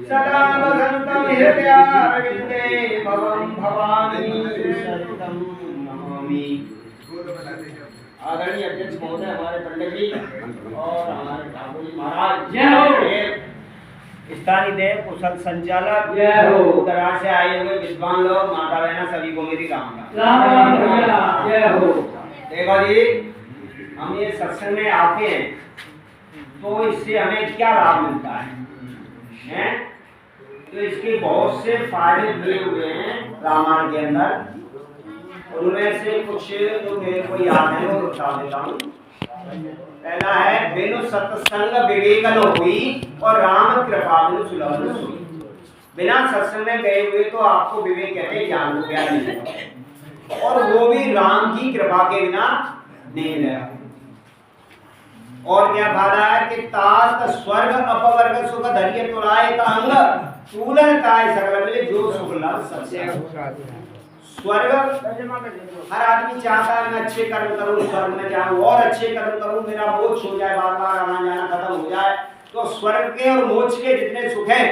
सदा वसन्तं हृदयारविन्दे भवं भवानी शरणं नमामि। आदरणीय अध्यक्ष महोदय, हमारे पंडित जी और हमारे ठाकुर जी महाराज, जय हो। स्थानीय देव कुशल संचालक, जय हो। उत्तराखंड से आए हुए विद्वान लोग, माता बहना, सभी को मेरी राम राम, जय हो। देखो जी, हम ये सत्संग में आते हैं तो इससे हमें क्या लाभ मिलता है? तो इसके बहुत से फायदे दिए हुए हैं रामायण के अंदर। उनमें से कुछ जो मेरे को याद है वो बता देता हूँ। पहला है, बिनु सत्संग विवेक न हुई और राम कृपा बिनु सुलभ न सोई। बिना सत्संग में गए हुए तो आपको विवेक कहते हैं, ज्ञान को ज्ञान नहीं, और वो भी राम की कृपा के बिना नहीं रहा। और क्या फायदा है कि तात स्वर्ग अपवर्ग सुख धैर्य तुलाए का अंग तूलन काय सकल मिले जो सुख लाभ सबसे। स्वर्ग हर आदमी चाहता है मैं अच्छे कर्म करूं, स्वर्ग में जाऊं और अच्छे कर्म करूं, मेरा मोक्ष हो जाए, बार बार आना जाना खत्म हो जाए। तो स्वर्ग के और मोक्ष के जितने सुख हैं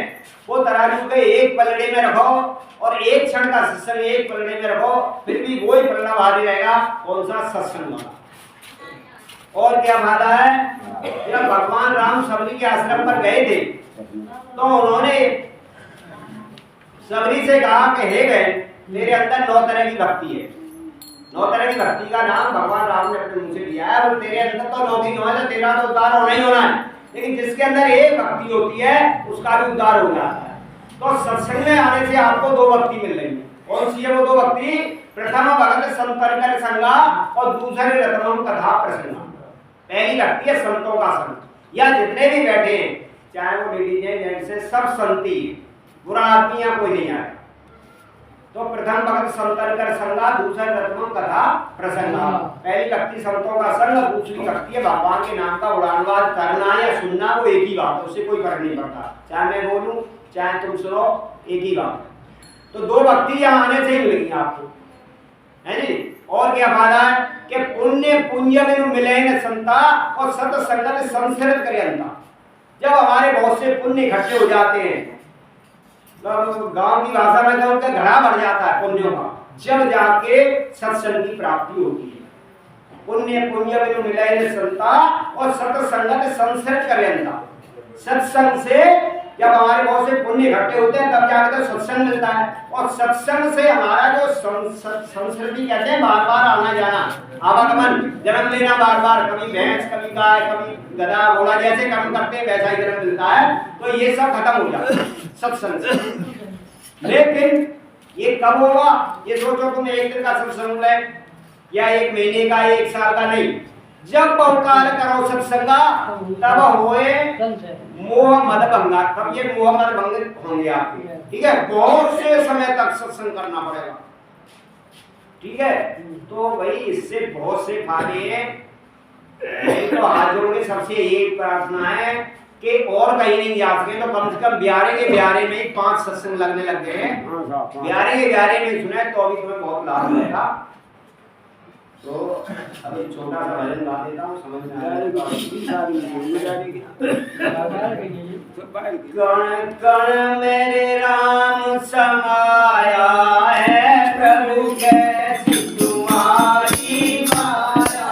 वो तराजू के एक पलड़े में रखो और एक क्षण का सत्संग एक पलड़े में रखो, फिर भी वही पलड़ा भारी रहेगा। कौन सा? सत्संग वाला। और क्या फायदा है? जब भगवान राम सबरी के आश्रम पर गए थे तो उन्होंने सबरी से कहा कि हे बहन, मेरे अंदर 9 तरह की भक्ति है। 9 तरह की भक्ति का नाम भगवान राम ने अपने मुंह से लिया है। और तेरे अंदर तो 9 की 9 है, तेरा तो उद्धार होना ही होना है, लेकिन जिसके अंदर एक भक्ति होती है उसका भी उद्धार हो जाता है। तो सत्संग में आने से आपको 2 भक्ति मिल रही है। कौन सी है वो 2 भक्ति? प्रथम भगत संपर्क संगा और दूसरे रत्नम कथा प्रसंगा। पहली भक्ति है संतों का संग। या जितने भी बैठे हैं, चाहे वो लेडीज है जेंट्स है, सब संती है, बुरा आदमी या कोई नहीं आए। तो प्रथम भगत संपर्क संगा, दूसरा रत्नम कथा प्रसंगा। पहली भक्ति संतों का संग, दूसरी भक्ति है भगवान के नाम का उड़ानवाद करना या सुनना। वो एक ही बात है, उससे कोई फर्क नहीं पड़ता, चाहे मैं बोलूं चाहे तुम सुनो, एक ही बात। तो 2 भक्ति यहाँ आने से ही मिलेगी आपको, है जी। और क्या फायदा है कि पुण्य पुण्य में मिले न संता और सत संगत संसर्ग करे अंता। जब हमारे बहुत से पुण्य इकट्ठे हो जाते हैं, तो गांव की भाषा में तो उनका घड़ा भर जाता है पुण्यों का, जब जाके सत्संग की प्राप्ति होती है। पुण्य पुण्य में मिले न संता और सत संगत संसर्ग करे अंता। सत्संग से जब हमारे बहुत से पुण्य इकट्ठे होते हैं तब जाकर तो सत्संग मिलता है। और सत्संग से हमारा जो संस्कृति कहते हैं, बार बार आना जाना, आवागमन, जन्म लेना बार बार, कभी भैंस कभी गाय कभी गधा घोड़ा, जैसे कर्म करते हैं वैसा ही जन्म मिलता है। तो ये सब खत्म हो जाता है सत्संग से। लेकिन ये कब होगा? ये सोचो तुम 1 दिन का सत्संग ले या 1 महीने का, 1 साल का नहीं। जब बहुकाल करो सत्संगा तब होए मोह मद भंगा, तब ये मोह मद भंग होंगे आपके। ठीक है, बहुत से समय तक सत्संग करना पड़ेगा। ठीक है, तो भाई इससे बहुत से फायदे हैं। तो हाथ जोड़ के सबसे ये प्रार्थना है कि और कहीं नहीं जा सके तो कम से कम ब्यारे के ब्यारे में ही 5 सत्संग लगने लग गए हैं। ब्यारे के ब्यारे में सुने तो अभी तुम्हें बहुत लाभ मिलेगा। तो अभी छोटा सा भजन गा देता हूँ, समझ में आएगा। कण कण मेरे राम समाया है, प्रभु कैसी तुम्हारी माया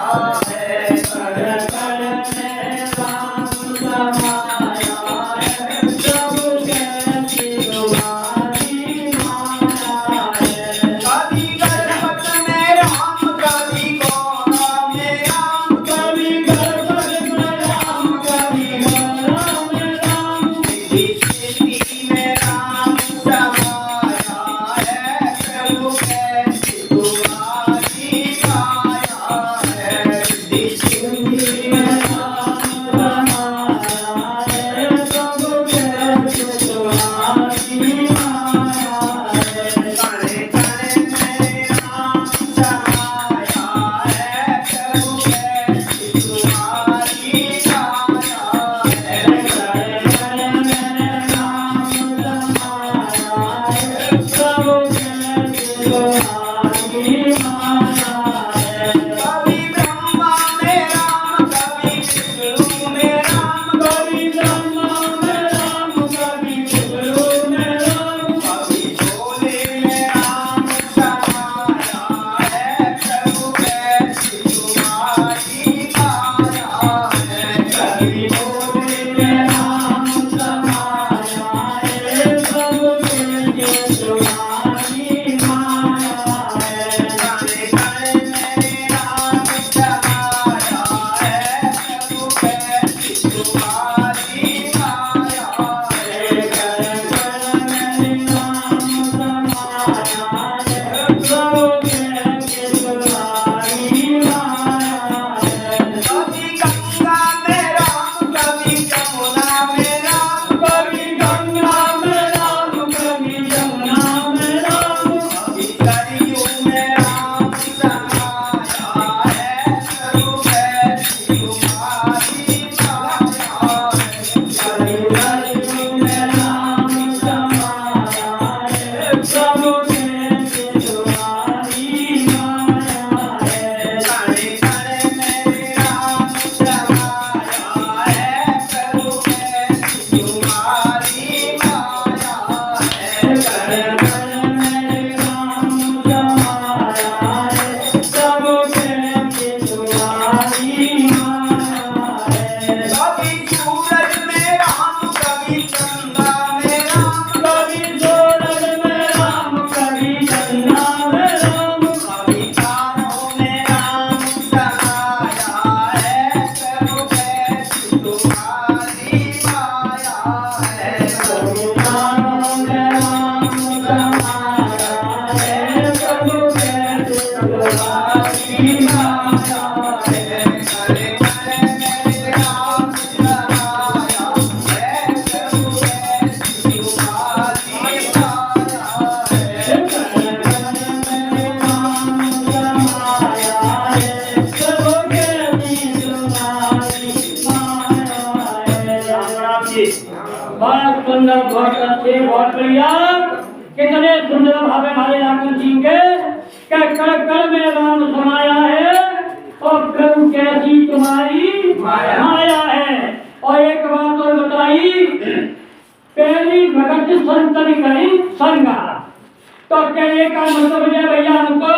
है। कण कण मेरे राम समाया है, प्रभु कैसी तुम्हारी माया है। कभी गर्भवत में राम, कभी गोदा में राम, कभी गर्भवत में राम, कभी गोदा में राम। स्थिति में राम समाया है, प्रभु कैसी बहुत सुंदर, बहुत अच्छे, बहुत बढ़िया। कितने सुंदर भावे हमारे लाखन जी के कर में राम समाया है और प्रभु कैसी तुम्हारी माया है। और एक बात और बताई, पहली भगत संतन करी संगा। तो कहने का मतलब है भैया हमको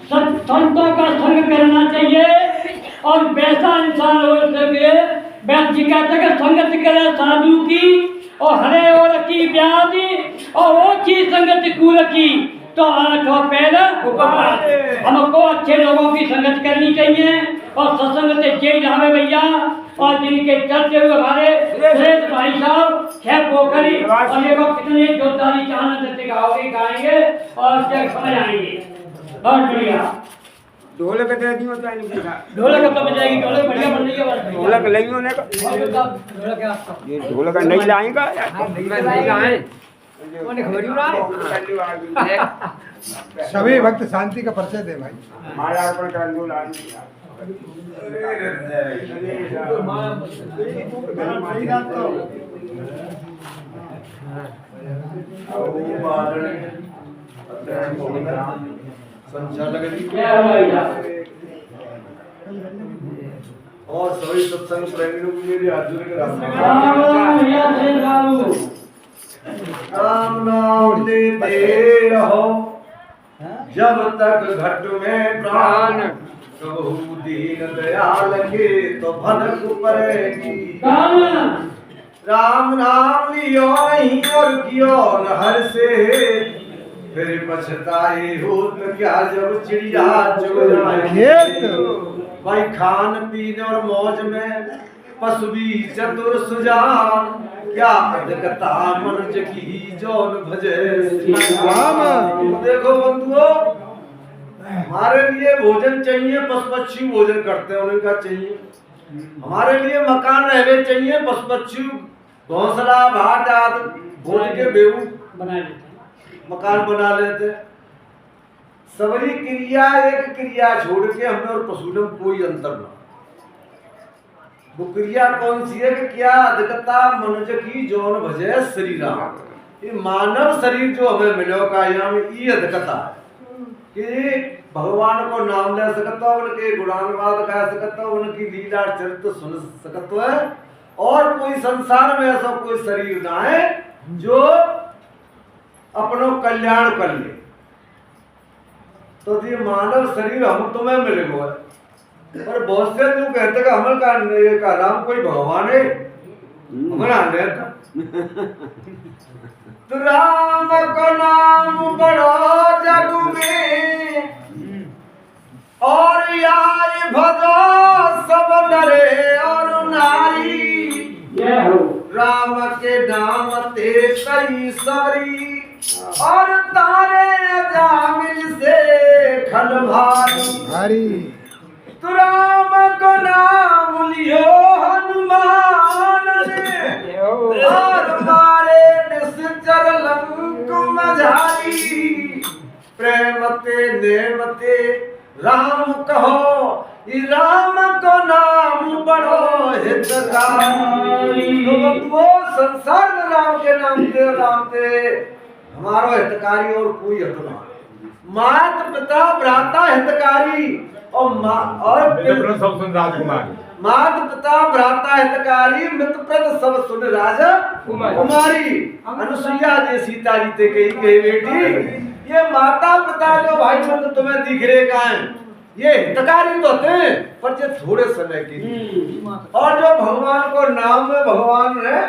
संतों का संग करना चाहिए और वैसा इंसान हो सके जी कहते हैं संगत करे साधु की और हरे और की ब्याज और वो की संगत कुल की तो आठों पैर हमको अच्छे लोगों की संगत करनी चाहिए और सत्संग से जय जावे भैया। और जिनके चलते हुए हमारे श्रेष्ठ भाई साहब खैर पोखरी और देखो कितने जोरदारी चाहना गाएंगे और जग समझ आएंगे। बहुत बढ़िया। ढोलक दे दी मत आने की ढोलक कब बन जाएगी? ढोलक बढ़िया बन रही है। ढोलक नहीं होने का ये ढोलक नहीं लाएगा नहीं लाए सभी भक्त शांति का परिचय दे भाई। माला अर्पण कर दो लाल और सभी सत्संग प्रेमियों के लिए अर्जुन के राम नाम लेते रहो जब तक घट में प्राण कबहू दीन दयाल के तो भनक पड़ेगी। राम नाम लियो नहीं और कियो न हर से फिर पछताए हो तो क्या जब चिड़िया चुग जाए। भाई खान पीने और मौज में पशुवी चतुर सुजान क्या अधिकता मनुज की जौन भजे। देखो बंधुओं हमारे लिए भोजन चाहिए, पशु पक्षी भोजन करते हैं उन्हें क्या चाहिए। हमारे लिए मकान रहने चाहिए, पशु पक्षी घोंसला भाट आदि भोज के बेऊ मकान बना लेते। सबरी क्रिया एक क्रिया छोड़ के हमें और पशु में कोई अंतर ना। वो क्रिया कौन सी है कि क्या अधिकता मनुष्य की जौन भजे श्री राम। ये मानव शरीर जो हमें मिलो का यहाँ में ये अधिकता है कि भगवान को नाम ले सकता हो, उनके गुणानुवाद कह सकता हो, उनकी लीला चरित्र सुन सकता है। और कोई संसार में ऐसा कोई शरीर ना है जो अपनो कल्याण कर ले। तो ये मानव शरीर हम तुम्हें मिले हुआ है। और बहुत से जो कहते हैं हमल का राम कोई भगवान है हमारा तो राम का नाम बड़ा जग में और यार भजो सब नरे और नारी। राम के नाम ते कई सबरी और तारे जामिल से खल भारी। तो राम को नाम लियो हनुमान ने और मारे निश्चर लंक मझारी। प्रेमते नेमते राम कहो राम को नाम बड़ो हितकारी। वो संसार में राम के नाम ते हमारो हितकारी और कोई हित ना। मात पिता भ्राता हितकारी और राजकुमारी मात पिता भ्राता हितकारी मित्रप्रद सब सुन राजा कुमारी। अनुसुईया जी सीता जी ते कही बेटी ये माता पिता जो भाई बंद तुम्हें दिख रहे का है ये हितकारी तो होते हैं पर ये थोड़े समय के लिए। और जो भगवान को नाम में भगवान है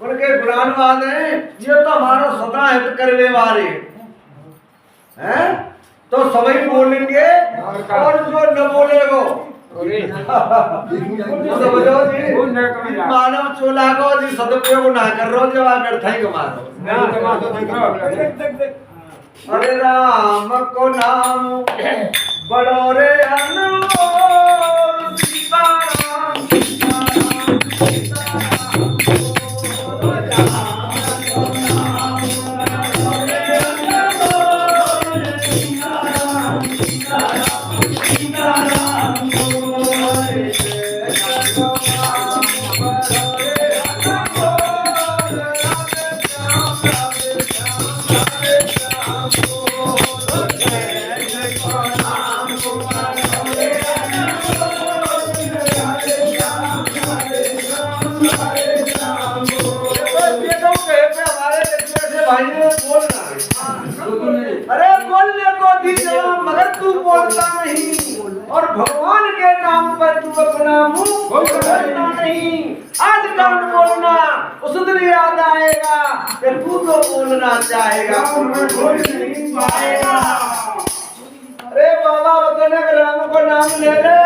उनके गुणानुवाद है ये तो हमारा सदा हित करने वाले हैं। तो सभी बोलेंगे और जो न बोले वो समझो जी मानव चोला को जी सदुपयोग ना कर रो जो आ कर थाई मारो अरे राम को नाम बड़ो रे अनमोल सीताराम सीताराम अरे बोलने को दी जवाब मगर तू बोलता नहीं और भगवान के नाम पर तू अपना मुंह खोलता नहीं। आज कौन बोलना उस दिन याद आएगा कि तू तो बोलना चाहेगा बोल नहीं पाएगा। अरे बाबा बताने के राम को नाम ले ले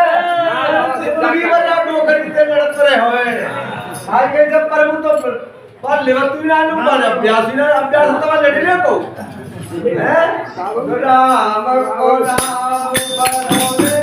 जिंदगी भर आप नौकरी से लड़त रहे होए आज के जब प्रभु तो पर लेवत भी ना लूं पर अभ्यास तो लड़ने को है राम को नाम बरोरे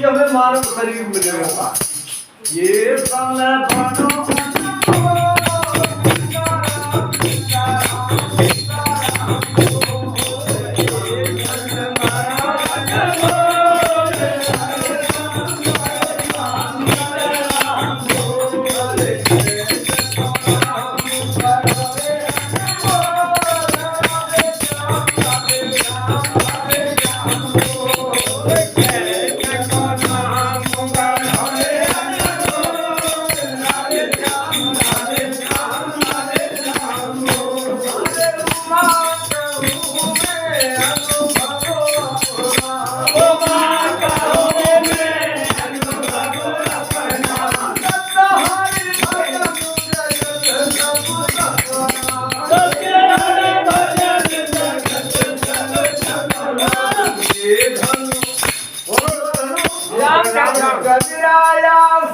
हमें मानव शरीर मिलेगा ये समय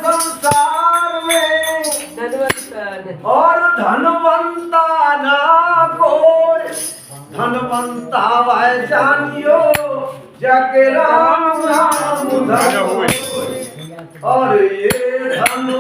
संसार में और धनवंता ना कोई धनवंता वह जानियो जाके राम नाम धन और ये धन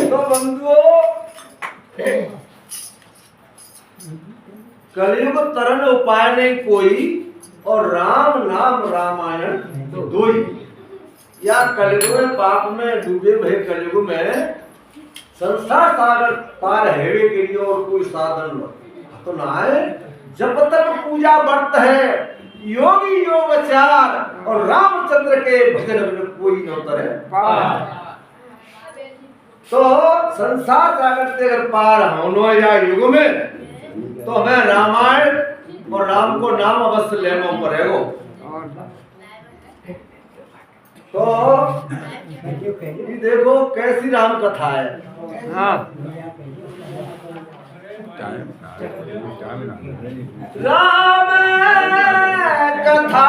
तो बंधुओं, कलयुग तरन उपाय नहीं कोई, और राम नाम रामायण दो ही। या कलयुग में पाप में डूबे भय कलयुग में संसार सागर पार हेवे के लिए और कोई साधन तो ना है। जब तक पूजा व्रत है, योगी योगाचार और रामचंद्र के भजन में कोई न उतरे। तो संसार सागर से अगर पार होना या युग में, तो हमें रामायण और राम को नाम अवश्य लेना पड़ेगा। तो ये देखो कैसी राम कथा है। राम कथा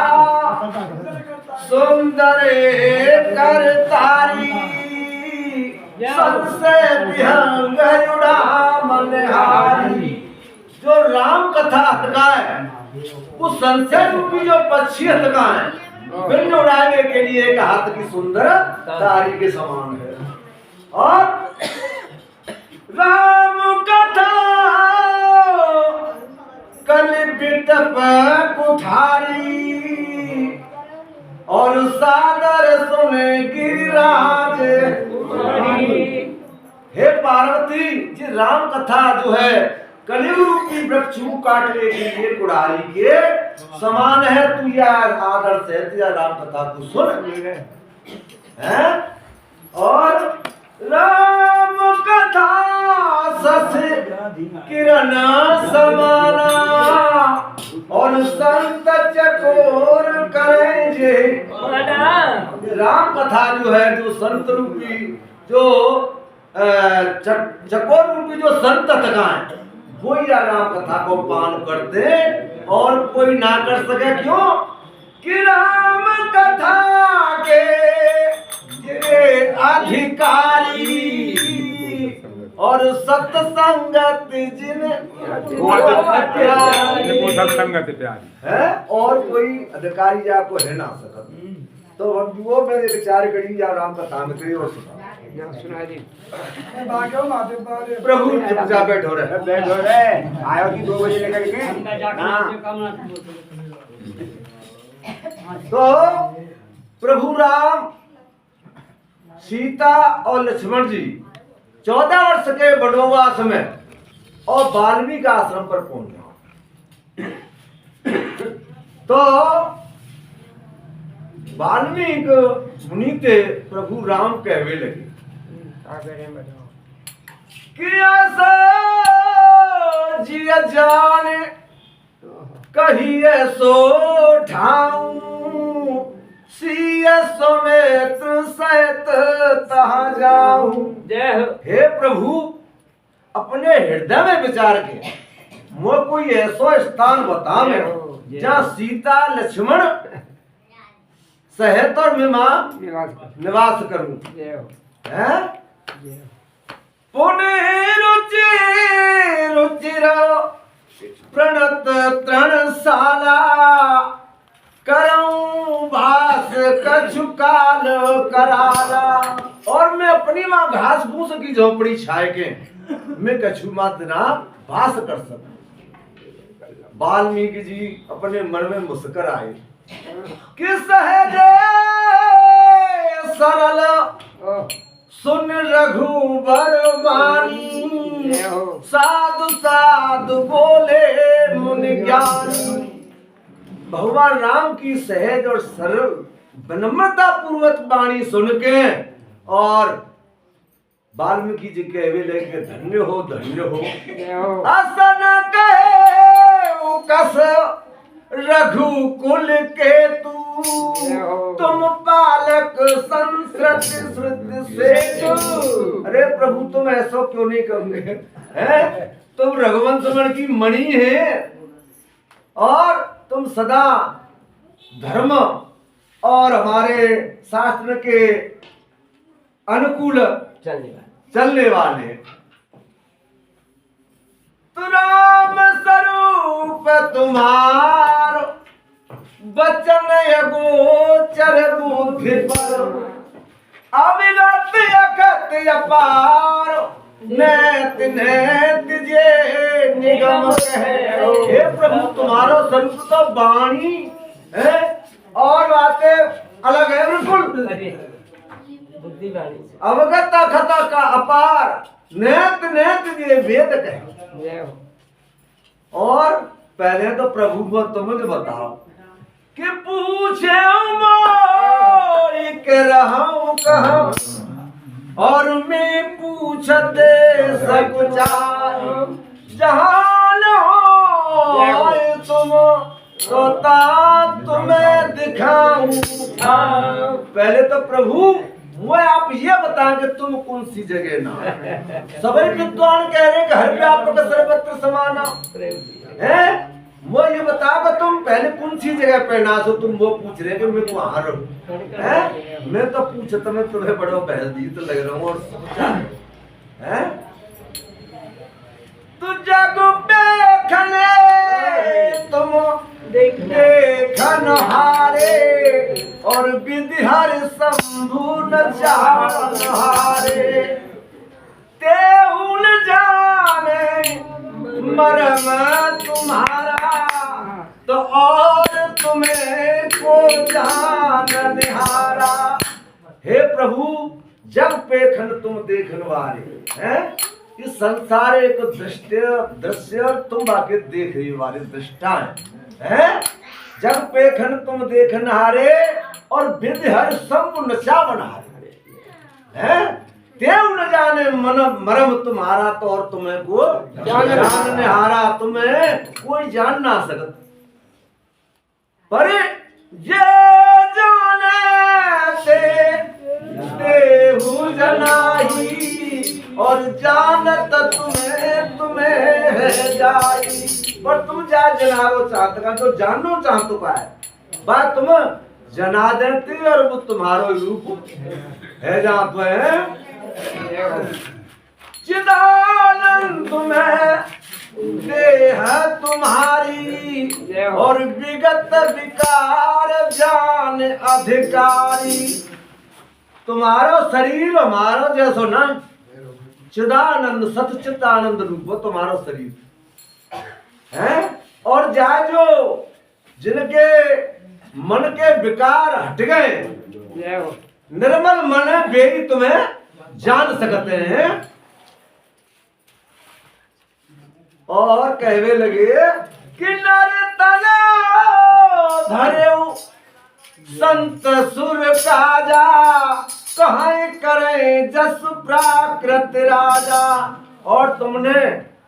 सुंदर करतारी, संशय विहंग मनहारी। जो राम कथा हतका है, वो संशय रूपी जो पक्षी हतका है, बिन उड़ाने के लिए एक हाथ की सुंदर तारी के समान है। और राम कथा कल बिटप कुठारी, और सादर सुने गिरिराज। हे पार्वती जी, राम कथा जो है कलयुग रूपी वृक्ष को काटने के लिए कुड़ारी के समान है। तू यार आदर से तुझा राम कथा तू सुन है। और राम कथा सस किरण समाना, और संत चकोर करेंगे। राम कथा जो है, जो संत रूपी जो चकोर रूपी जो संत तकाएं, वो ही राम कथा को पान करते, और कोई ना कर सके। क्यों कि राम कथा के अधिकारी, और सत्संगत जिन है, और कोई अधिकारी जा को है ना सकत। तो वो मेरे विचार करी जा राम कथा में करी और सुना दी। प्रभु चुपचाप बैठो रे आयो कि 2 बजे लेकर के। तो प्रभु राम, सीता और लक्ष्मण जी 14 वर्ष के वनवास में और वाल्मीकि आश्रम पर पहुंचे। तो वाल्मीकि मुनि के प्रभु राम कहवे लगे कि ऐसा जिया जाने कहिए सो ठाऊं, सिया समेत सहित तहा जाऊं। हे प्रभु, अपने हृदय में विचार के मोह कोई ऐसा स्थान बता में जहाँ सीता लक्ष्मण सहित और निवास करूं। पुण्य रुचिर प्रणत तृणशाला, करऊं भास कछु काल कराला। और मैं अपनी माँ घास फूस की झोपड़ी छाए के मैं कछु मातना भास कर सकूं। वाल्मीकि जी अपने मन में मुस्कुर आए कि सहजे सरल सुन रघुबर वाणी, साधु साधु बोले मुनि ज्ञानी। भगवान राम की सहज और सरल विनम्रता पूर्वक वाणी सुन के और वाल्मीकि जी कहवे लेके धन्य हो असन कहे कस रघुकुल के तू, तुम पालक संस्कृत श्रुत से। अरे प्रभु, तुम ऐसा क्यों नहीं कहोगे हैं? तुम रघुवंश की मणि है, और तुम सदा धर्म और हमारे शास्त्र के अनुकूल चलने वाले। तो राम स्वरूप तुम्हारो बचन अगोचर बुद्धि पर अविगत अखत अपार नैत नैत जे निगम कहे। हे प्रभु तुम्हारा स्वरूप तो वाणी है और बातें अलग है बिल्कुल। अवगत अखत का अपार नैत नैत जे वेद कहे। और पहले तो प्रभु को तुम बताओ कि पूछे मोरी के रहूं कहाँ और मैं पूछते सकुचार जहान हो तुम तोता तुम्हें दिखाऊं। पहले तो प्रभु वो आप ये बताएं कि तुम कौन सी जगह ना सभी विद्वान कह रहे हैं कि हर व्यापक सर्वत्र समाना है। वो ये बताओ तुम पहले कौन सी जगह पे ना सो तुम वो पूछ रहे कि मैं वहां रहूं है। मैं तो पूछता मैं तुम्हें बड़ो बहलदी तो लग रहा हूँ और सोचा है तू जग देखने तुम देखन हारे और विधि हर शंभु न हारे तेउल जाने मरम तुम्हारा तो और तुम्हें को जान निहारा। हे प्रभु जब पेखन तुम देखन वाले हैं इस संसार एक दृश्य तुम बाकी देख रही वाले दृष्टा है। जब पेखन तुम देखन हारे और विधि हर शंभु नशा बना है देव न जाने मन मरम तुम्हारा तो और तुम्हें को जानने हारा तुम्हें कोई जान ना सकता। पर ये जाने से देहु जनाई और जानत तुम्हें है जाई। पर तुम जा जनारो चाहत का तो जानो चाहतो का है बात तुम जना देती और वो तुम्हारो रूप है जात है। चिदानंद में देह तुम्हारी और विगत विकार जान अधिकारी। तुम्हारा शरीर हमारा जैसो ना चिदानंद सतचिदानंद रूप तुम्हारा शरीर है। और जा जो जिनके मन के विकार हट गए निर्मल मन वे ही तुम्हें जान सकते हैं। और कहवे लगे कि नर तना धरेऊ संत सुर काजा कहाँ करे जस प्राकृत राजा। और तुमने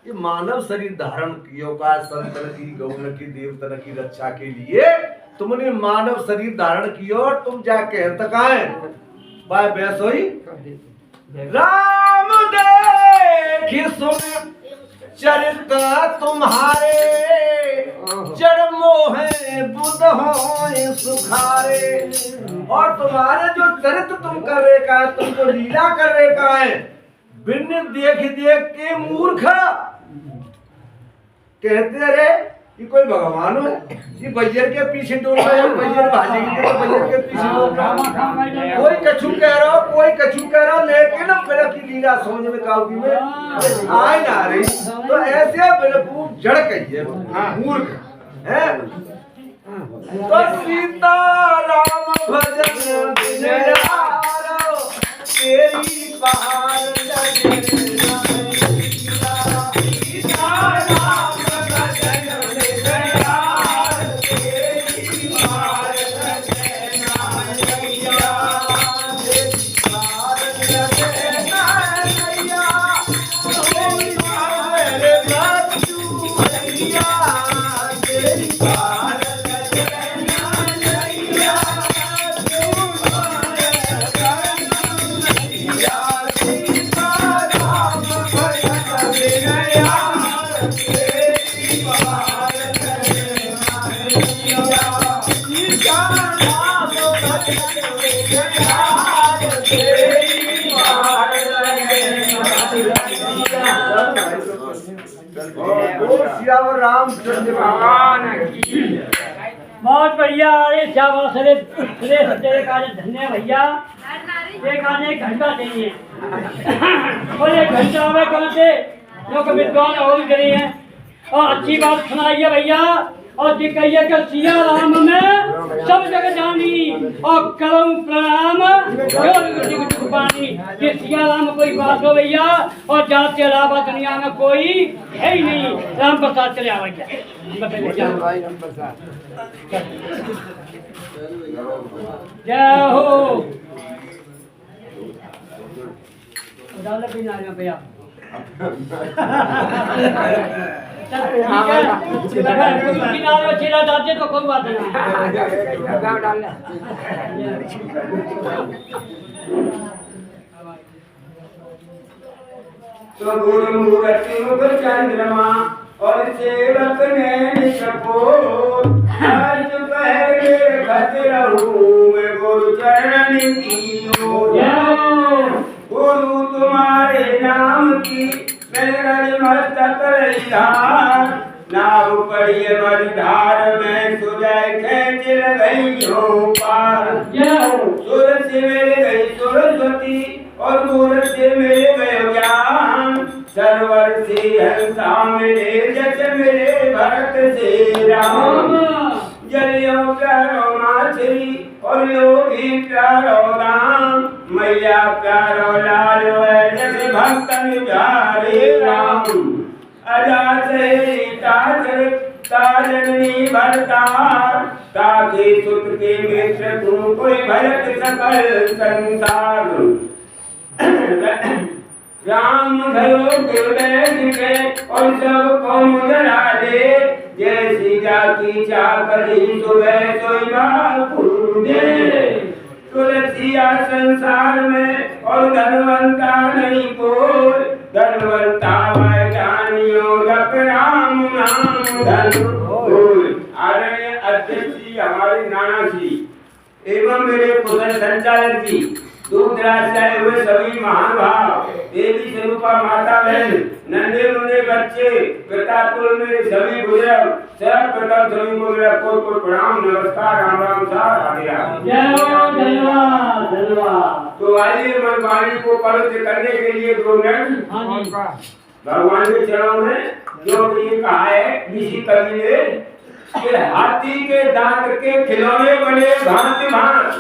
ये मानव शरीर धारण किया का संतन की गौन की देवतन की रक्षा के लिए तुमने मानव शरीर धारण किया और तुम जाके तक आए बाय बैसोई राम देखी सुन चरित्र तुम्हारे जड़ मोहे बुध हो सुखारे। और तुम्हारे जो चरित्र तुम कर रहे का है तुमको लीला कर रहे का है बिन देख देख के मूर्ख कहते रे ये कोई भगवान है ये बैयर के पीछे डोल रहा है बैयर भाजेगी तो बैयर के पीछे डोल रहा है। कोई कछु कह रहा हो कोई कछु कह रहा लेकिन मेरा की लीला समझ में काउगी में आए ना रही तो ऐसे बिल्कुल जड़ कहिए मूर्ख है। तो सीता राम भजन बिन यारो तेरी पहाड़ लगे रामचंद्र भगवान की बहुत बढ़िया। अरे शाबाश रे तेरे काज धन्य भैया। एक आने घंटा चाहिए और एक घंटा हमें कहाँ से जो कभी विद्वान और करी है और अच्छी बात सुनाइए भैया। और ये कहिए कि सिया राम में सब जगह जानी और करऊं प्रणाम पानी। ये सिया राम कोई बात हो भैया और जात के अलावा दुनिया में कोई है ही नहीं। राम प्रसाद चले आ भैया। जय हो। डाल पीना भैया। चिल्ला डालते तो कोई बात नहीं। तो गुरु मूर्ति मुख चंद्रमा और सेवक ने सपोर आज पहले खत रहूं मैं गुरु चरण की ओर। गुरु तुम्हारे नाम की मेरे मस्तक रहिधार नाव पड़ी मझधार में सुजय खेच गई हो पार। सुर से मिल गई सरस्वती और मूर्त से मिल गए ज्ञान सरवर से हंसा मिले जस मिले भरत से राम। जलियों प्यारो माछली और योगी प्यारो राम मैया प्यारो लाल जस भक्तन प्यारे राम। अजा से ताजनी भरतार ताकि सुत के मित्र तू कोई भरत सकल संसार। राम घरों के बैठ के और सबको मुजरा दे जैसी जाती चाकरी सुबह सोई दे। तुलसिया संसार में और धनवंता नहीं कोई धनवंता मैं जानियो जप राम नाम धन कोई। आदरणीय अध्यक्ष जी हमारे नाना जी एवं मेरे कुशल संचालक जी दूर दराज से आए हुए सभी महानुभाव देवी स्वरूपा माता बहन नन्हे मुन्ने बच्चे पिताकुल में सभी बुजुर्ग सर्वप्रथम सभी को मेरा कोट प्रणाम नमस्कार राम राम साहब राधे राधे। धन्यवाद धन्यवाद। तो आइए मनवाणी को पवित्र करने के लिए 2 मिनट भगवान के चरणों में जो ये कहा है किसी कवि ने कि हाथी के दांत के खिलौने बने भांति भांति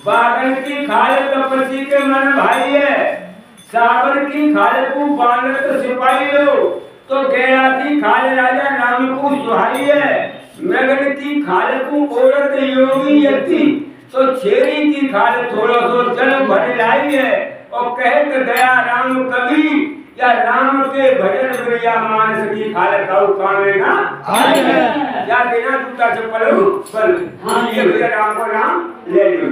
बागन की खाल तपसी के मन भाई है साबर की खाल को बानर तो सिपाही लो तो गैरा की खाल राजा नाम को सुहाई है मृगन की खाल को औरत योगी यति तो छेरी की खाल थोड़ा सो जल भर लाई है और कहत दया राम कवि या राम के भजन प्रिया मानस की खाल काऊ कामेगा या बिना जूता चप्पल पर ये भैया राम को नाम ले लो।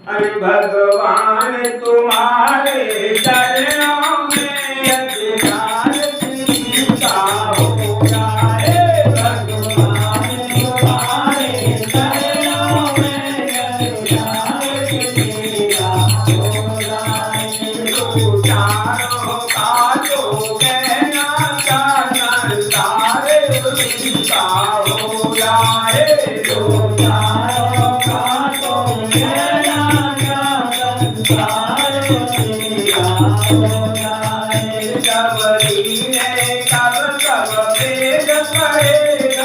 अरे भगवान तुम्हारे चरणों में अधिकार सीता हो जाए। भगवान तुम्हारे चरणों में अधिकार सीता हो जाए। चारों का तो कहना जाना सारे सीता हो जाए। चारों का तो कब वेद पढ़ेगा